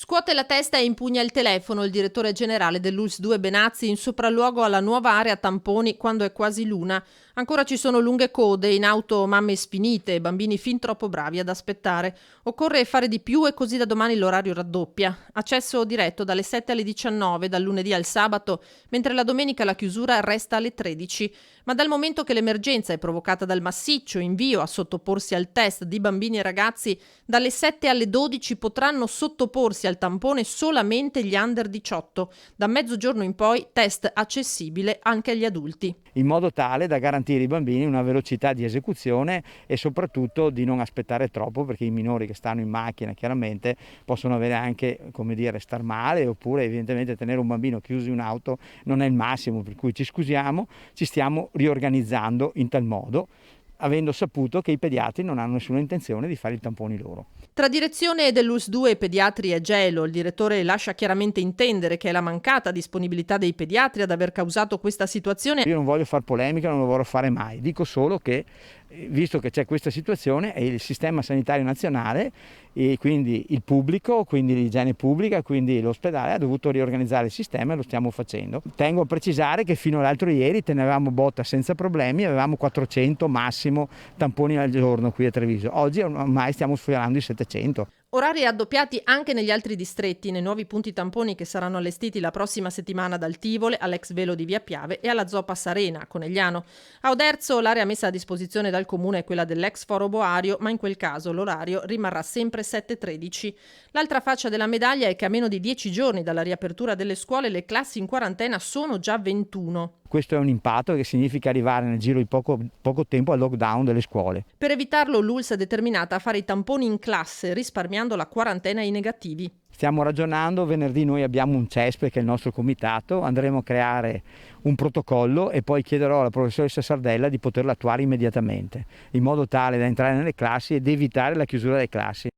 Scuote la testa e impugna il telefono il direttore generale dell'ULSS 2 Benazzi in sopralluogo alla nuova area tamponi quando è quasi l'una. Ancora ci sono lunghe code, in auto mamme sfinite e bambini fin troppo bravi ad aspettare. Occorre fare di più e così da domani l'orario raddoppia. Accesso diretto dalle 7 alle 19, dal lunedì al sabato, mentre la domenica la chiusura resta alle 13. Ma dal momento che l'emergenza è provocata dal massiccio invio a sottoporsi al test di bambini e ragazzi, dalle 7 alle 12 potranno sottoporsi al tampone solamente gli under 18. Da mezzogiorno in poi test accessibile anche agli adulti. In modo tale da garantire ai bambini una velocità di esecuzione e soprattutto di non aspettare troppo, perché i minori che stanno in macchina chiaramente possono avere anche, star male, oppure evidentemente tenere un bambino chiuso in un'auto non è il massimo, per cui ci scusiamo, ci stiamo riorganizzando in tal modo, avendo saputo che i pediatri non hanno nessuna intenzione di fare i tamponi loro. Tra direzione dell'ULSS 2 e pediatri e gelo, il direttore lascia chiaramente intendere che è la mancata disponibilità dei pediatri ad aver causato questa situazione. Io non voglio fare polemica, non lo vorrò fare mai, dico solo che visto che c'è questa situazione è il sistema sanitario nazionale e quindi il pubblico, quindi l'igiene pubblica, quindi l'ospedale ha dovuto riorganizzare il sistema e lo stiamo facendo. Tengo a precisare che fino all'altro ieri tenevamo botta senza problemi, avevamo 400 massimo tamponi al giorno qui a Treviso, oggi ormai stiamo sfiorando i 700. Orari raddoppiati anche negli altri distretti, nei nuovi punti tamponi che saranno allestiti la prossima settimana dal Tivole all'ex Velo di Via Piave e alla Zoppa Arena, Conegliano. A Oderzo l'area messa a disposizione dal comune è quella dell'ex Foro Boario, ma in quel caso l'orario rimarrà sempre 7:13. L'altra faccia della medaglia è che a meno di 10 giorni dalla riapertura delle scuole le classi in quarantena sono già 21. Questo è un impatto che significa arrivare nel giro di poco tempo al lockdown delle scuole. Per evitarlo l'ULSS è determinata a fare i tamponi in classe, risparmiando la quarantena ai negativi. Stiamo ragionando, venerdì noi abbiamo un CESP che è il nostro comitato, andremo a creare un protocollo e poi chiederò alla professoressa Sardella di poterlo attuare immediatamente, in modo tale da entrare nelle classi ed evitare la chiusura delle classi.